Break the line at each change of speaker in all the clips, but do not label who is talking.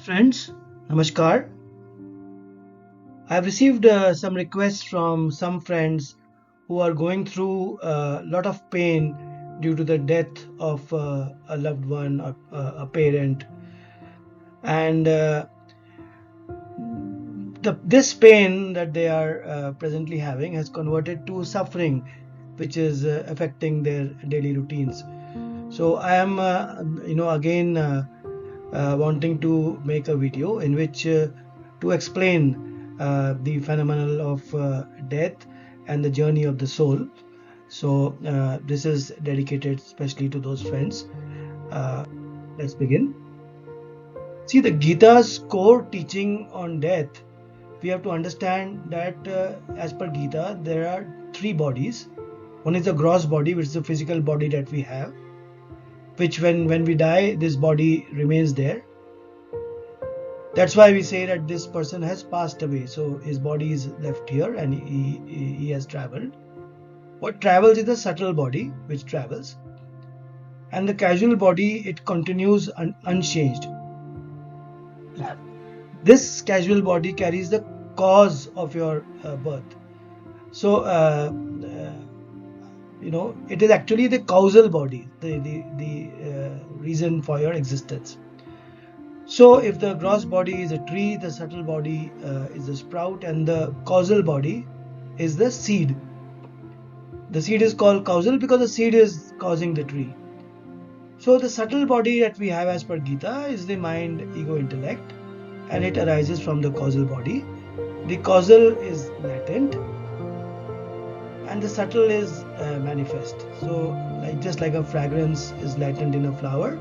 Friends, Namaskar. I have received some requests from some friends who are going through a lot of pain due to the death of a loved one or a parent. And this pain that they are presently having has converted to suffering, which is affecting their daily routines. So I am, again wanting to make a video in which to explain the phenomenon of death and the journey of the soul. So this is dedicated especially to those friends. Uh, let's begin. See, the Gita's core teaching on death, we have to understand that as per Gita, there are three bodies. One is the gross body, which is the physical body that we have, which when we die, this body remains there. That's why we say that this person has passed away. So his body is left here and he has traveled. What travels is the subtle body, which travels. And the casual body, it continues unchanged. This casual body carries the cause of your birth. So, it is actually the causal body, the reason for your existence. So if the gross body is a tree, the subtle body is a sprout, and the causal body is the seed. The seed is called causal because the seed is causing the tree. So the subtle body that we have as per Gita is the mind, ego, intellect, and it arises from the causal body. The causal is latent and the subtle is manifest. So just like a fragrance is latent in a flower,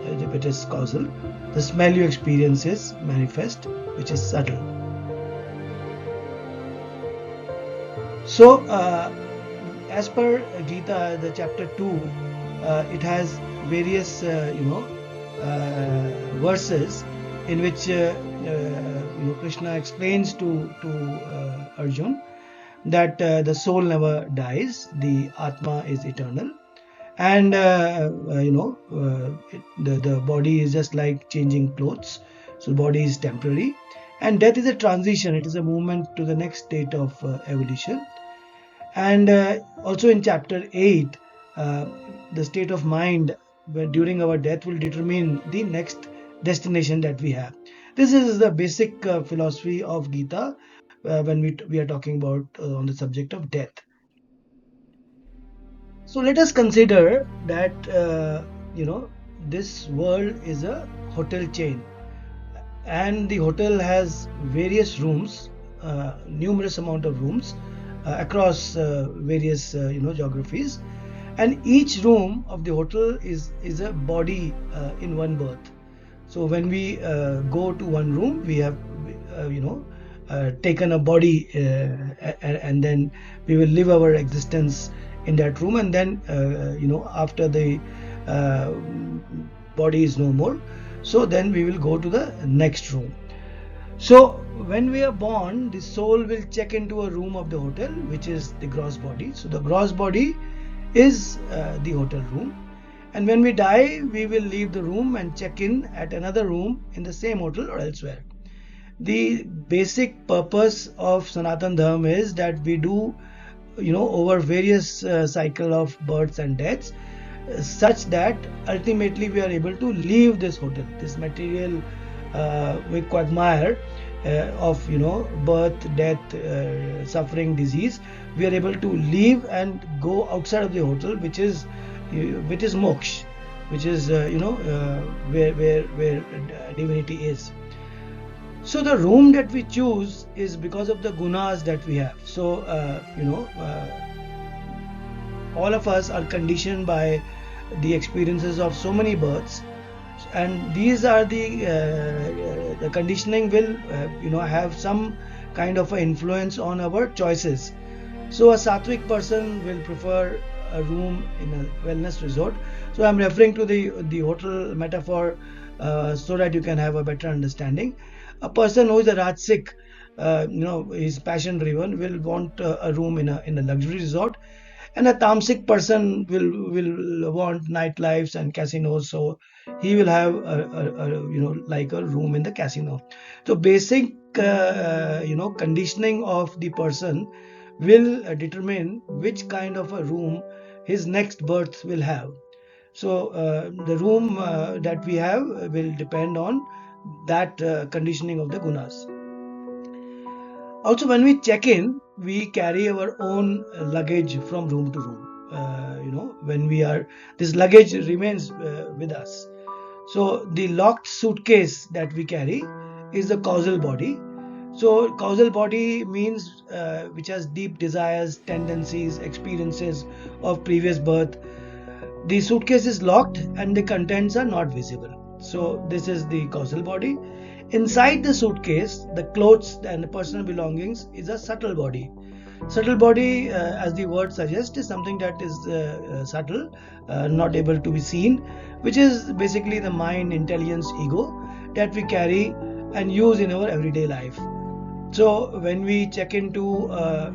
if it is causal, the smell you experience is manifest, which is subtle. So, as per Gita, the chapter 2, it has various, verses in which Krishna explains to Arjun that the soul never dies, the Atma is eternal. And the body is just like changing clothes, so the body is temporary, and death is a transition, it is a movement to the next state of evolution. And also in chapter 8, the state of mind during our death will determine the next destination that we have. This is the basic philosophy of Gita when we are talking about on the subject of death. So let us consider that this world is a hotel chain, and the hotel has various rooms, numerous amount of rooms across various geographies, and each room of the hotel is a body in one berth. So when we go to one room, we have taken a body, and then we will live our existence in that room, and then after the uh, body is no more, so then we will go to the next room. So when we are born, the soul will check into a room of the hotel, which is the gross body. So the gross body is the hotel room, and when we die, we will leave the room and check in at another room in the same hotel or elsewhere. The basic purpose of Sanatan Dharma is that we do, over various cycle of births and deaths, such that ultimately we are able to leave this hotel, this material we quagmire of birth, death, suffering, disease. We are able to leave and go outside of the hotel, which is moksha, which is where divinity is. So the room that we choose is because of the gunas that we have. So all of us are conditioned by the experiences of so many births, and these are the conditioning will have some kind of an influence on our choices. So a sattvic person will prefer a room in a wellness resort. So I'm referring to the hotel metaphor so that you can have a better understanding. A person who is a rajasic, is passion driven, will want a room in a luxury resort. And a tamasic person will want nightlives and casinos, so he will have like a room in the casino. So basic conditioning of the person will determine which kind of a room his next birth will have. So the room that we have will depend on that conditioning of the gunas. Also, when we check in, we carry our own luggage from room to room. When we are, this luggage remains with us. So the locked suitcase that we carry is the causal body. So causal body means which has deep desires, tendencies, experiences of previous birth. The suitcase is locked and the contents are not visible. So this is the causal body. Inside the suitcase, the clothes and the personal belongings is a subtle body. Subtle body, as the word suggests, is something that is subtle, not able to be seen, which is basically the mind, intelligence, ego that we carry and use in our everyday life. So when we check into a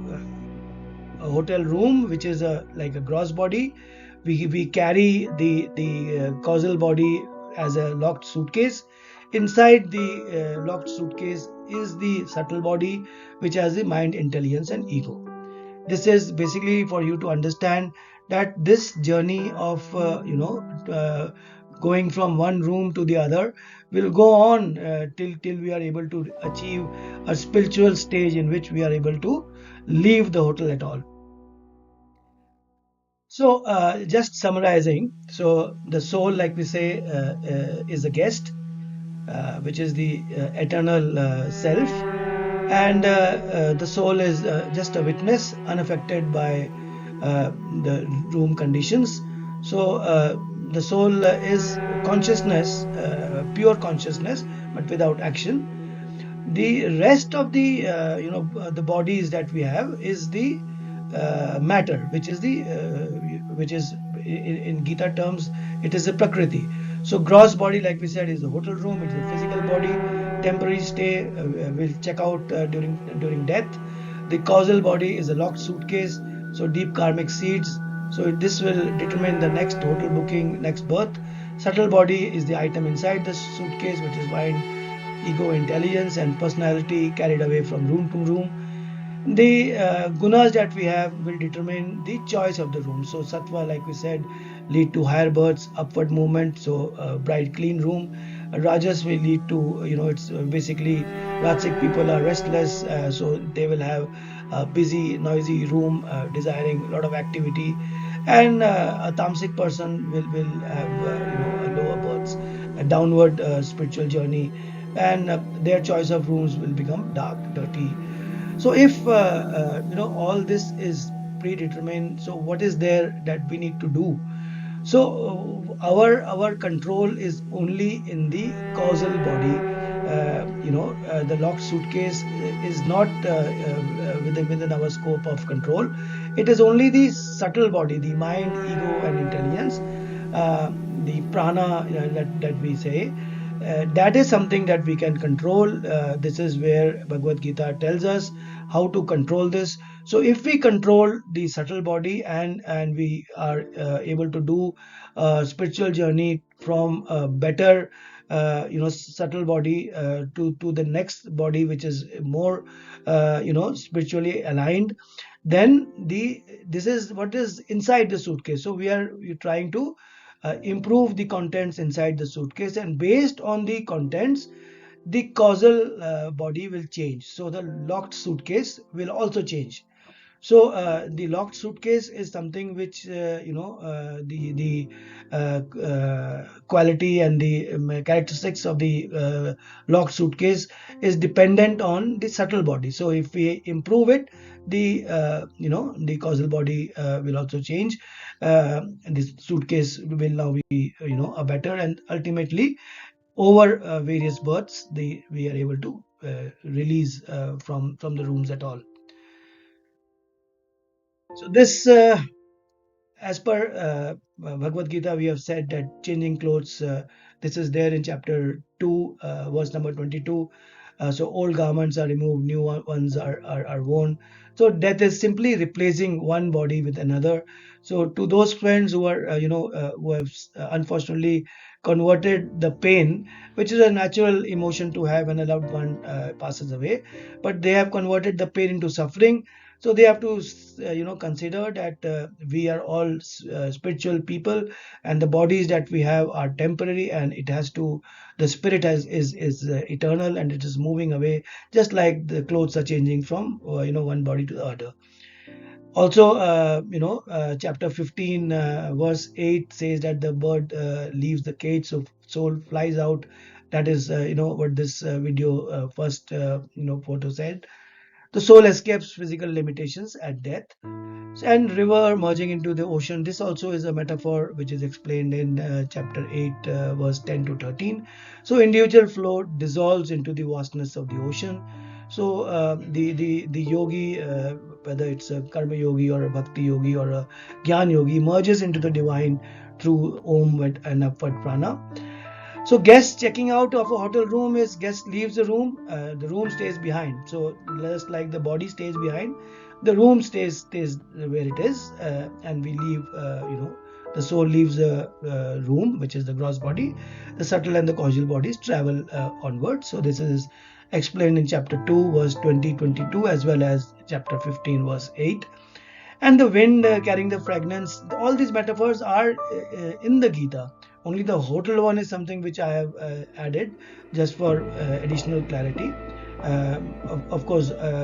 hotel room, which is a like a gross body, we carry the causal body as a locked suitcase. Inside the locked suitcase is the subtle body, which has the mind, intelligence, and ego. This is basically for you to understand that this journey of going from one room to the other will go on till we are able to achieve a spiritual stage in which we are able to leave the hotel at all. So, just summarizing, so the soul, like we say, is a guest, which is the eternal self, and the soul is just a witness, unaffected by the room conditions. So, the soul is consciousness, pure consciousness, but without action. The rest of the the bodies that we have is the matter, which is the which is in Gita terms, it is a prakriti. So gross body, like we said, is the hotel room, it is a physical body. Temporary stay will check out during death. The causal body is a locked suitcase, so deep karmic seeds. So this will determine the next hotel booking, next birth. Subtle body is the item inside the suitcase, which is mind, ego, intelligence, and personality carried away from room to room. The gunas that we have will determine the choice of the room. So sattva, like we said, lead to higher births, upward movement, so bright, clean room. Rajas will lead to, it's basically Rajasic people are restless, so they will have a busy, noisy room, desiring a lot of activity. And a tamasic person will have, a lower births, a downward spiritual journey, and their choice of rooms will become dark, dirty. So if all this is predetermined, so what is there that we need to do? So our control is only in the causal body. The locked suitcase is not within our scope of control. It is only the subtle body, the mind, ego, and intelligence, the prana that we say. That is something that we can control. This is where Bhagavad Gita tells us how to control this. So if we control the subtle body and we are able to do a spiritual journey from a better subtle body to the next body, which is more spiritually aligned, then this is what is inside the suitcase. So we're trying to improve the contents inside the suitcase, and based on the contents, the causal body will change. So the locked suitcase will also change. So the locked suitcase is something which the quality and the characteristics of the locked suitcase is dependent on the subtle body. So if we improve it, the causal body will also change, and this suitcase will now be a better, and ultimately over various births, we are able to release from the rooms at all. So this, as per Bhagavad Gita, we have said that changing clothes. This is there in chapter 2, verse number 22. So old garments are removed, new ones are worn. So death is simply replacing one body with another. So to those friends who are who have unfortunately converted the pain, which is a natural emotion to have when a loved one passes away, but they have converted the pain into suffering. So they have to consider that we are all spiritual people, and the bodies that we have are temporary, and it has to the spirit is eternal, and it is moving away, just like the clothes are changing from one body to the other. Also, chapter 15, verse 8 says that the bird leaves the cage, so soul flies out. That is, what this video first, photo said. The soul escapes physical limitations at death. And river merging into the ocean. This also is a metaphor which is explained in chapter 8, verse 10 to 13. So individual flow dissolves into the vastness of the ocean. So the yogi, whether it's a karma yogi or a bhakti yogi or a gyan yogi, merges into the divine through om and upward prana. So guest checking out of a hotel room is guest leaves the room stays behind. So just like the body stays behind, the room stays where it is, and we leave. The soul leaves the room, which is the gross body. The subtle and the causal bodies travel onward. So this is explained in chapter 2, verse 20-22, as well as chapter 15, verse 8. And the wind carrying the fragrance. All these metaphors are in the Gita. Only the hotel one is something which I have added just for additional clarity. Of course, I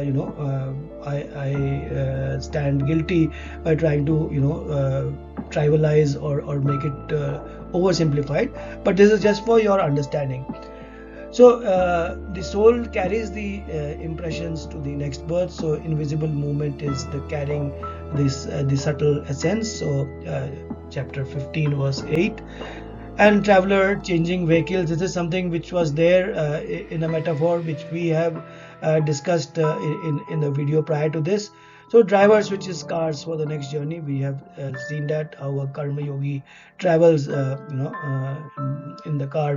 stand guilty by trying to trivialize or make it oversimplified, but this is just for your understanding. So the soul carries the impressions to the next birth. So invisible movement is the carrying this the subtle essence. So chapter 15, verse 8. And traveler changing vehicles. This is something which was there in a metaphor which we have discussed in the video prior to this. So driver switches cars for the next journey. We have seen that how a karma yogi travels, in the car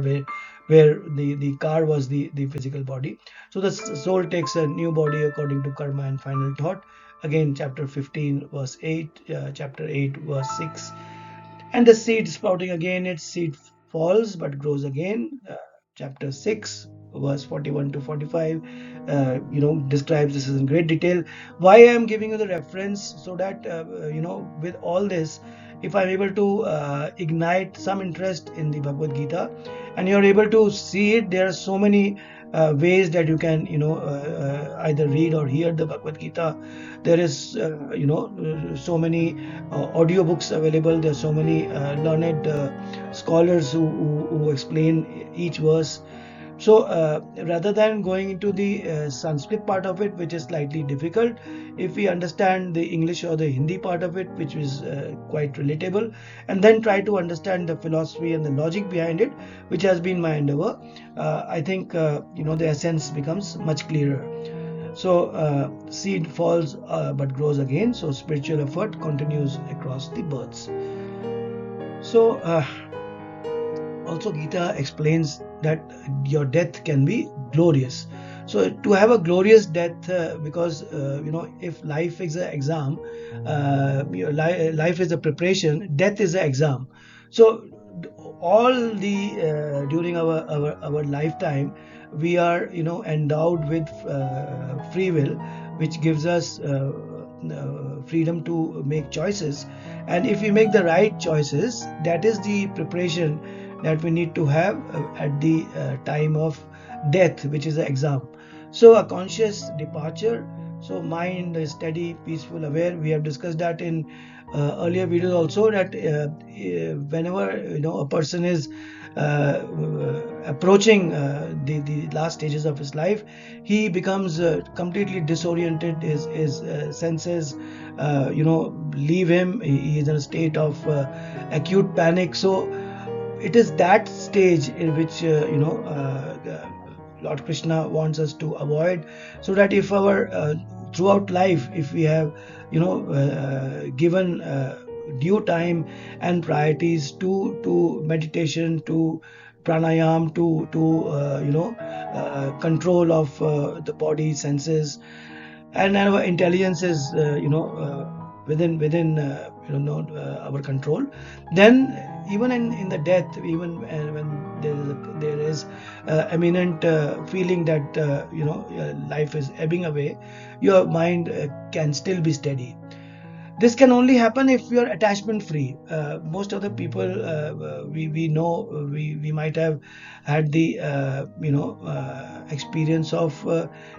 where the car was the physical body. So the soul takes a new body according to karma and final thought. Again, chapter 15, verse 8, chapter 8, verse 6. And the seed sprouting again, its seed falls but grows again. Chapter 6, verse 41 to 45, describes this in great detail. Why I am giving you the reference, so that with all this, if I'm able to ignite some interest in the Bhagavad Gita, and you're able to see it, there are so many ways that you can either read or hear the Bhagavad Gita. There is so many audiobooks available. There are so many learned scholars who explain each verse. So rather than going into the Sanskrit part of it, which is slightly difficult, if we understand the English or the Hindi part of it, which is quite relatable, and then try to understand the philosophy and the logic behind it, which has been my endeavor, I think the essence becomes much clearer. So seed falls but grows again. So spiritual effort continues across the births. So also Gita explains that your death can be glorious. So to have a glorious death, because if life is an exam, life is a preparation, death is an exam. So all the during our lifetime, we are endowed with free will, which gives us freedom to make choices. And if we make the right choices, that is the preparation that we need to have at the time of death, which is the exam. So a conscious departure. So mind is steady, peaceful, aware. We have discussed that in earlier videos also, that whenever a person is approaching the last stages of his life, he becomes completely disoriented. His senses leave him. He is in a state of acute panic. So it is that stage in which Lord Krishna wants us to avoid, so that if our throughout life, if we have given due time and priorities to meditation, to pranayam to control of the body senses, and our intelligence is within our control. Then even in the death, even when there is eminent feeling that life is ebbing away, your mind can still be steady. This can only happen if you are attachment free. Most of the people we know, we might have had the experience of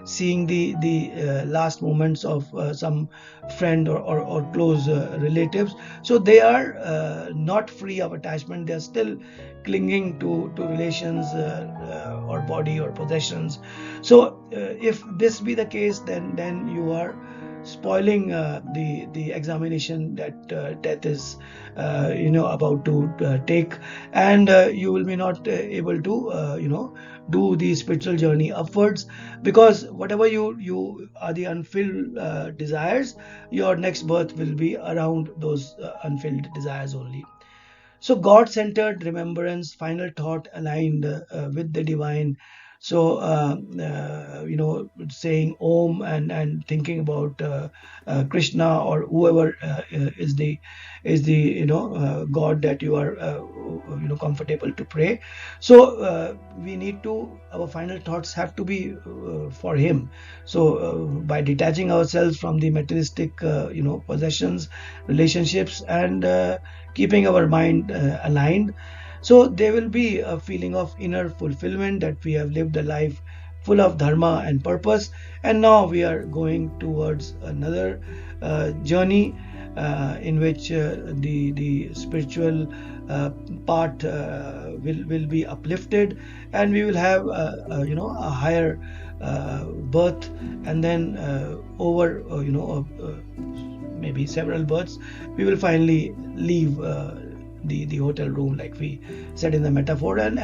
seeing the last moments of some friend or close relatives. So they are not free of attachment. They are still clinging to relations or body or possessions. So if this be the case, then you are spoiling the examination that death is about to take, and you will be not able to do the spiritual journey upwards, because whatever you are the unfilled desires, your next birth will be around those unfilled desires only. So God-centered remembrance, final thought aligned with the divine. So saying Om and thinking about Krishna or whoever is the God that you are comfortable to pray. So we need to, our final thoughts have to be for Him. So by detaching ourselves from the materialistic possessions, relationships, and keeping our mind aligned, so there will be a feeling of inner fulfillment that we have lived a life full of dharma and purpose, and now we are going towards another journey in which the spiritual uh, part will be uplifted, and we will have a higher birth, and then over maybe several births, we will finally leave the hotel room, like we said in the metaphor, and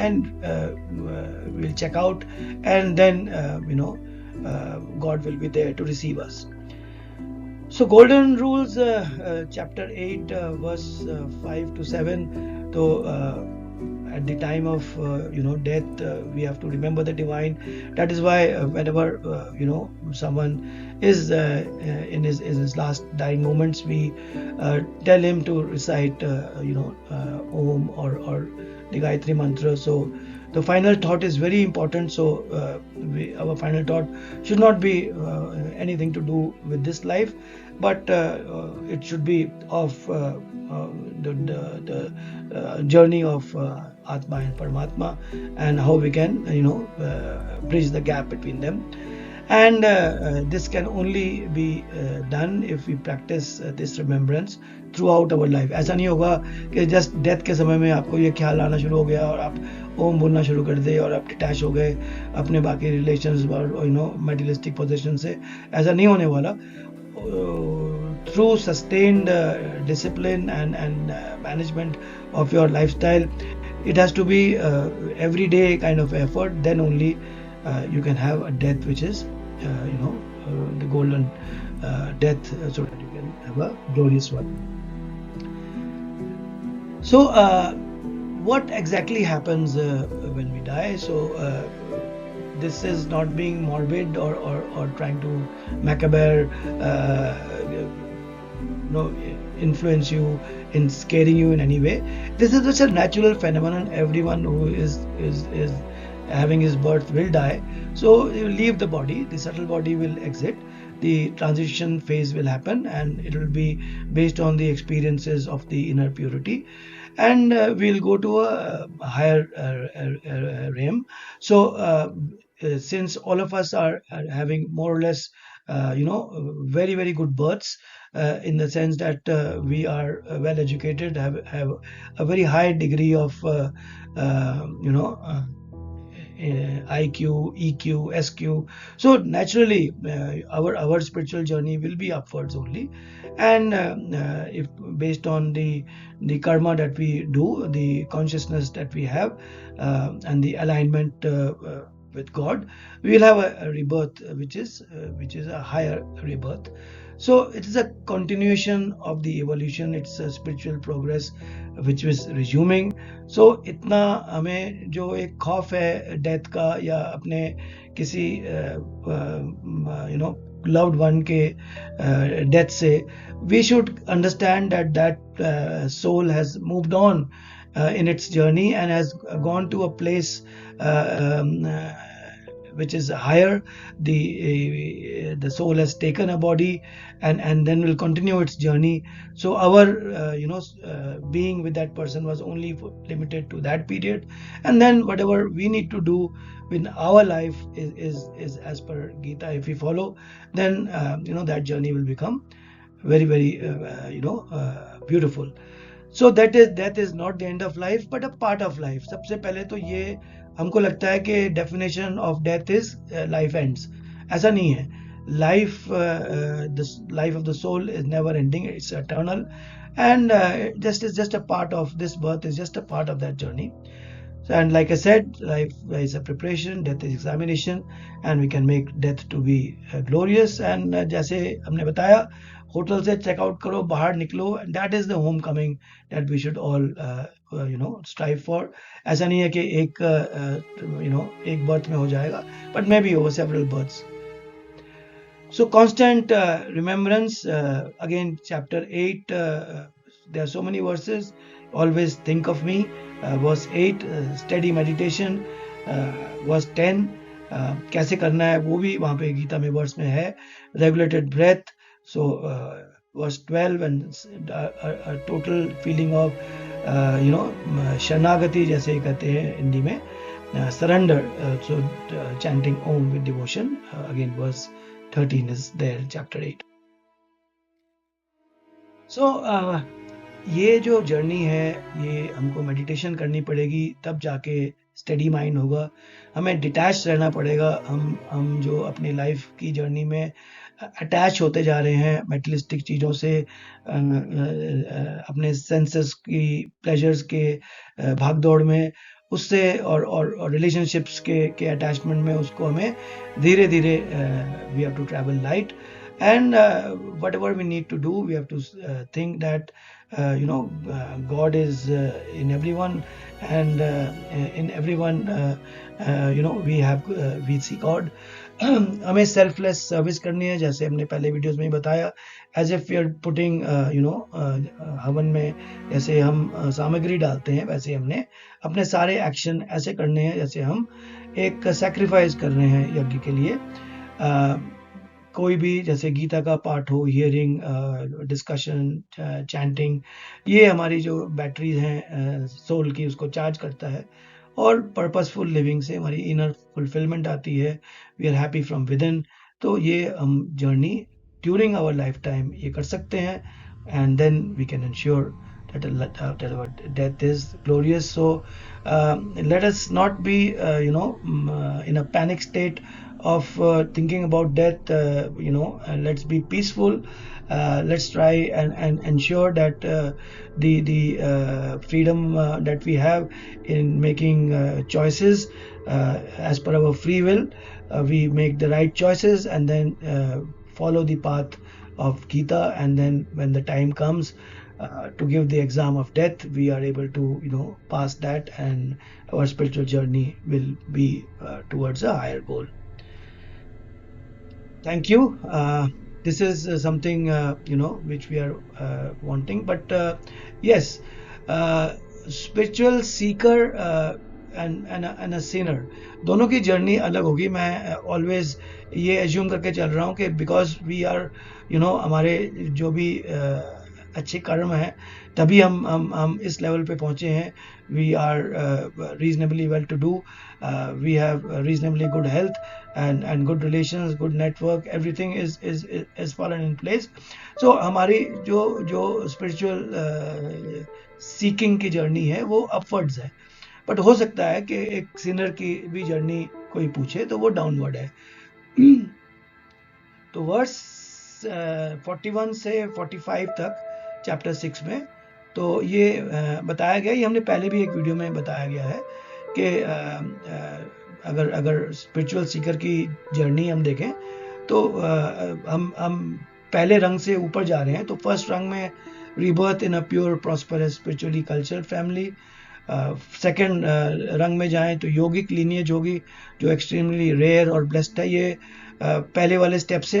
we'll check out, and then God will be there to receive us. So golden rules, chapter 8, verse 5 to 7. So at the time of death, we have to remember the divine. That is why whenever someone is in his last dying moments, we tell him to recite Om or the Gayatri mantra. So the final thought is very important. So our final thought should not be anything to do with this life, but it should be of the journey of Atma and Paramatma, and how we can bridge the gap between them. And this can only be done if we practice this remembrance throughout our life. ऐसा नहीं होगा कि just death के समय में आपको ये ख्याल आना शुरू हो गया और आप ओम बोलना शुरू कर दे और आप डिटैच हो गए अपने बाकी रिलेशंस और मेटेरियलिस्टिक पोजीशन से. ऐसा नहीं होने वाला. Through sustained discipline and management of your lifestyle, it has to be everyday kind of effort. Then only you can have a death which is the golden death, so that you can have a glorious one. So what exactly happens when we die? So this is not being morbid or trying to macabre influence you in scaring you in any way. This is just a natural phenomenon. Everyone who is having his birth will die. So you leave the body, the subtle body will exit, the transition phase will happen, and it will be based on the experiences of the inner purity, and we'll go to a higher realm. So since all of us are having more or less very very good births, in the sense that we are well educated, have a very high degree of IQ, EQ, SQ. So naturally, our spiritual journey will be upwards only, and if based on the karma that we do, the consciousness that we have, and the alignment with God, we will have a rebirth which is a higher rebirth. So it is a continuation of the evolution. It's a spiritual progress which is resuming. So इतना हमें जो एक खौफ है death का या अपने किसी loved one के death से, we should understand that soul has moved on in its journey and has gone to a place which is higher. The soul has taken a body and then will continue its journey. So our being with that person was only limited to that period, and then whatever we need to do in our life is as per Gita. If we follow, then that journey will become very very beautiful. So that is not the end of life but a part of life. सबसे पहले तो ये हमको लगता है कि definition of death is life ends. ऐसा नहीं है. Life of the soul is never ending. It's eternal, and just a part of this birth is just a part of that journey. And like I said, life is a preparation, death is examination, and we can make death to be glorious. And जैसे हमने बताया, hotel से checkout करो, बाहर निकलो, and that is the homecoming that we should all strive for. ऐसा नहीं है कि एक birth में हो जाएगा, but maybe over several births. So constant remembrance, again chapter 8, there are so many verses. Always think of me, verse 8, steady meditation, verse 10, कैसे करना है वो भी वहाँ पे गीता में वर्स में है. Regulated breath, so verse 12, and a total feeling of शरणागति जैसे कहते हैं हिंदी में, surrender. So chanting Om with devotion, again verse 13 is there in chapter 8. So ये जो जर्नी है ये हमको मेडिटेशन करनी पड़ेगी, तब जाके स्टेडी माइंड होगा. हमें डिटैच रहना पड़ेगा. हम जो अपनी लाइफ की जर्नी में अटैच होते जा रहे हैं मेटलिस्टिक चीज़ों से, अपने सेंसेस की प्लेजर्स के भागदौड़ में, उससे और रिलेशनशिप्स के अटैचमेंट में, उसको हमें धीरे धीरे we have to travel light. And whatever we need to do, we have to think that God is in everyone, and in everyone we see God. हमें सेल्फलेस सर्विस करनी है, जैसे हमने पहले वीडियोस में ही बताया. As if we are putting हवन में जैसे हम सामग्री डालते हैं, वैसे हमने अपने सारे एक्शन ऐसे करने हैं जैसे हम एक सैक्रिफाइस कर रहे हैं यज्ञ के लिए. कोई भी जैसे गीता का पाठ हो, हियरिंग, डिस्कशन, चैंटिंग, ये हमारी जो बैटरीज हैं सोल की, उसको चार्ज करता है. और पर्पसफुल लिविंग से हमारी इनर फुलफिलमेंट आती है. We are happy from within. तो ये हम journey during our life time ये कर सकते हैं, and then we can ensure that our death is glorious. So let us not be in a panic state of thinking about death. Let's be peaceful. Let's try and ensure that the freedom that we have in making choices as per our free will, we make the right choices and then follow the path of Gita, and then when the time comes to give the exam of death, we are able to pass that, and our spiritual journey will be towards a higher goal. Thank you. This is something which we are wanting, but yes, spiritual seeker and a sinner, दोनों की journey अलग होगी. मैं always ये assume करके चल रहा हूँ कि बिकॉज वी आर हमारे जो भी अच्छे कर्म हैं, तभी हम इस लेवल पे पहुँचे हैं. We are reasonably well to do, we have reasonably good health and good relations, good network, everything is fallen in place. So हमारी जो spiritual seeking की जर्नी है वो upwards है, बट हो सकता है कि एक सिनर की भी जर्नी कोई पूछे तो वो डाउनवर्ड है. तो वर्स 41 से 45 तक चैप्टर 6 में तो ये बताया गया, ये हमने पहले भी एक वीडियो में बताया गया है कि अगर स्पिरिचुअल सीकर की जर्नी हम देखें तो हम पहले रंग से ऊपर जा रहे हैं, तो फर्स्ट रंग में rebirth in a pure prosperous spiritually cultured family. Second रंग में जाएं तो योगिक लीनिएज होगी, जो एक्सट्रीमली रेयर और ब्लेस्ड है। ये पहले वाले स्टेप से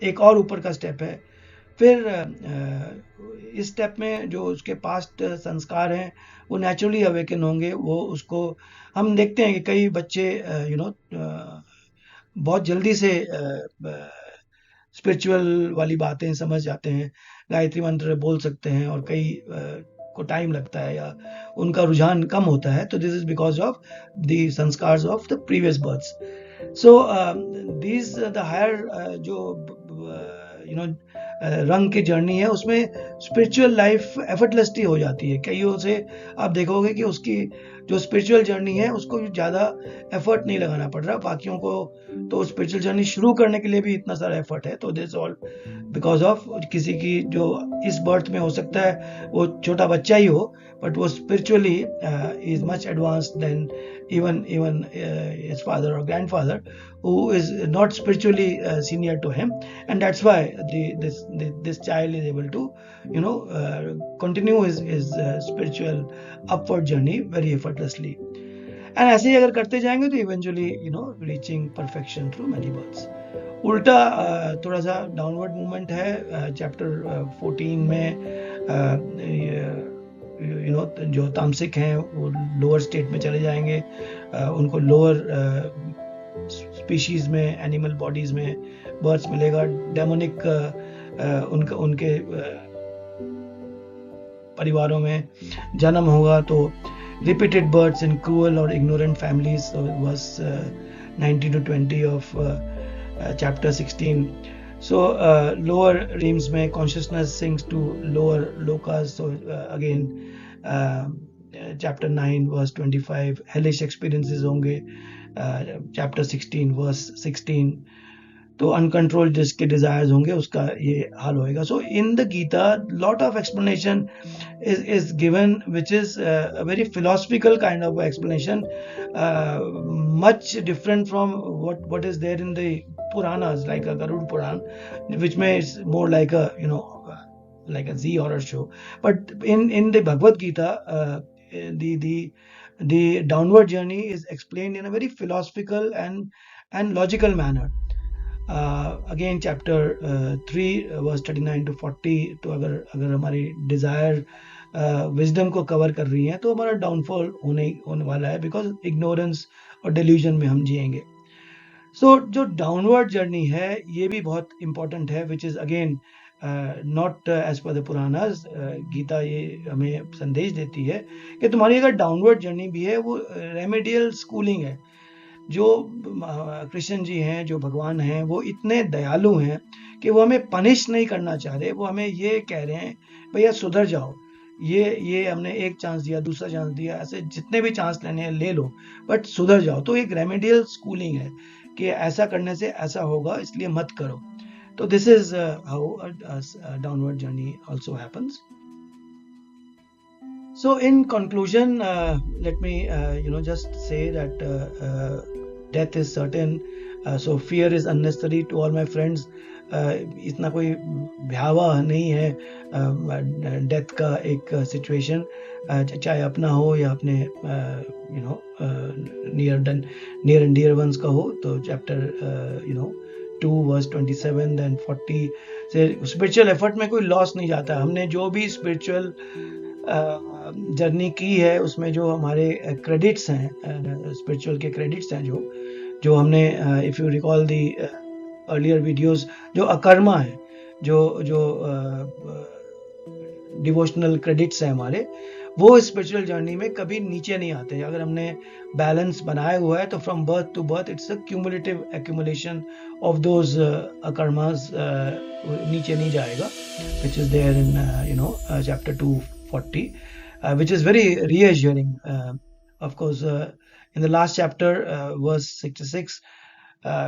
एक और ऊपर का स्टेप है। फिर इस स्टेप में जो उसके पास्ट संस्कार हैं वो नेचुरली अवेकन होंगे। वो उसको हम देखते हैं कि कई बच्चे बहुत जल्दी से स्पिरिचुअल वाली बातें समझ जाते हैं, गायत्री मंत्र बोल सकते हैं, और कई को टाइम लगता है या उनका रुझान कम होता है। तो this is because of the sanskaras of the previous births. So these the higher जो रंग की जर्नी है, उसमें स्पिरिचुअल लाइफ एफर्टलेसली हो जाती है। कईयों से आप देखोगे कि उसकी जो स्पिरिचुअल जर्नी है उसको ज़्यादा एफर्ट नहीं लगाना पड़ रहा। बाकियों को तो स्पिरिचुअल जर्नी शुरू करने के लिए भी इतना सारा एफर्ट है। तो दिस ऑल बिकॉज ऑफ किसी की जो इस बर्थ में हो सकता है वो छोटा बच्चा ही हो, बट वो spiritually is much advanced than even his father or grandfather, who is not spiritually senior to him, and that's why this child is able to continue his spiritual upward journey very effortlessly. And ऐसे ही अगर करते जाएंगे तो eventually reaching perfection through many births. उल्टा थोड़ा सा downward movement है चैप्टर 14 में। जो तामसिक हैं वो लोअर स्टेट में चले जाएंगे, उनको लोअर स्पीशीज में, एनिमल बॉडीज में बर्थ्स मिलेगा। डेमोनिक उनके परिवारों में जन्म होगा। तो repeated births in cruel or ignorant families, so it was 19 to 20 of chapter 16. So lower realms mein consciousness sinks to lower lokas. So again chapter 9 verse 25 hellish experiences honge, chapter 16 verse 16 तो uncontrolled जिसके desires होंगे उसका ये हाल होएगा। So in the Gita lot of explanation is given, which is a very philosophical kind of explanation, much different from what is there in the Puranas, like a Garud Puran, which may is more like a like a Z horror show. But in the Bhagavad Gita, the downward journey is explained in a very philosophical and logical manner. Again chapter 3 verse 39 to 40। तो अगर हमारी desire wisdom को cover कर रही है तो हमारा downfall होने वाला है, बिकॉज इग्नोरेंस और डिल्यूजन में हम जिएंगे। सो जो डाउनवर्ड जर्नी है ये भी बहुत इंपॉर्टेंट है, which is again not as per the Puranas. Gita ये हमें संदेश देती है कि तुम्हारी अगर डाउनवर्ड जर्नी भी है वो रेमेडियल स्कूलिंग है। जो कृष्ण जी हैं, जो भगवान हैं, वो इतने दयालु हैं कि वो हमें पनिश नहीं करना चाह रहे। वो हमें ये कह रहे हैं भैया सुधर जाओ, ये हमने एक चांस दिया, दूसरा चांस दिया, ऐसे जितने भी चांस लेने हैं ले लो, बट सुधर जाओ। तो एक रेमेडियल स्कूलिंग है कि ऐसा करने से ऐसा होगा, इसलिए मत करो। तो this is how downward journey also happens. So in conclusion, let me just say that death is certain. So fear is unnecessary to all my friends. इतना कोई भयावह नहीं है डेथ का एक सिचुएशन, चाहे अपना हो या अपने नियर एंड डियर वंस का हो। तो चैप्टर 2 वर्स 27 देन 40 से स्पिरिचुअल एफर्ट में कोई लॉस नहीं जाता। हमने जो भी स्पिरिचुअल जर्नी की है उसमें जो हमारे क्रेडिट्स हैं, स्पिरिचुअल के क्रेडिट्स हैं, जो हमने if you recall the earlier videos, जो अकर्मा है, जो डिवोशनल क्रेडिट्स हैं हमारे, वो स्पिरिचुअल जर्नी में कभी नीचे नहीं आते। अगर हमने बैलेंस बनाया हुआ है तो from birth to birth it's a cumulative accumulation of those अकर्मास, नीचे नहीं जाएगा, which is there in chapter 240, which is very reassuring. Of course, in the last chapter, verse 66,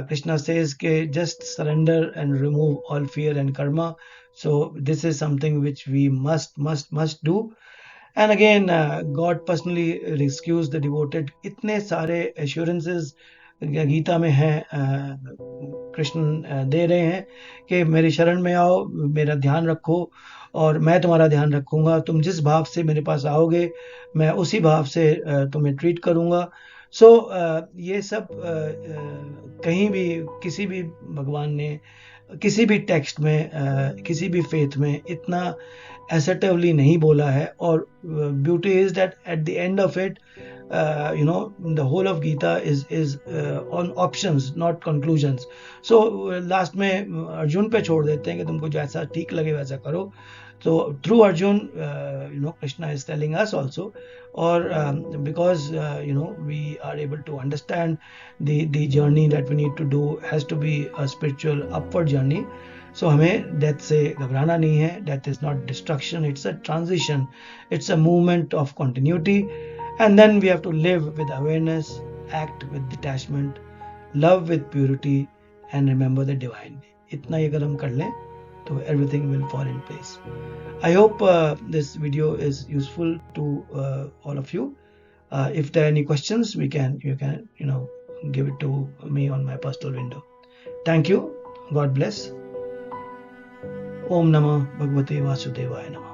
Krishna says, just surrender and remove all fear and karma. So this is something which we must do. And again, God personally rescues the devoted. इतने सारे assurances Gita में है, कृष्ण दे रहे हैं कि मेरी शरण में आओ, मेरा ध्यान रखो और मैं तुम्हारा ध्यान रखूंगा। तुम जिस भाव से मेरे पास आओगे मैं उसी भाव से तुम्हें ट्रीट करूंगा। सो ये सब कहीं भी किसी भी भगवान ने किसी भी टेक्स्ट में किसी भी फेथ में इतना assertively नहीं बोला है। और beauty is that at the end of it, the whole of Gita is on options, not conclusions. So last में अर्जुन पे छोड़ देते हैं कि तुमको जैसा ठीक लगे वैसा करो। So through Arjun, Krishna is telling us also, or because we are able to understand the journey that we need to do has to be a spiritual upward journey. So हमें death से घबराना नहीं है. Death is not destruction; it's a transition. It's a movement of continuity, and then we have to live with awareness, act with detachment, love with purity, and remember the divine. इतना ही अगर हम कर लें, तो everything will fall in place. I hope this video is useful to all of you. If there are any questions, you can give it to me on my personal window. Thank you. God bless. Om Namah Bhagavate Vasudevaya Namah.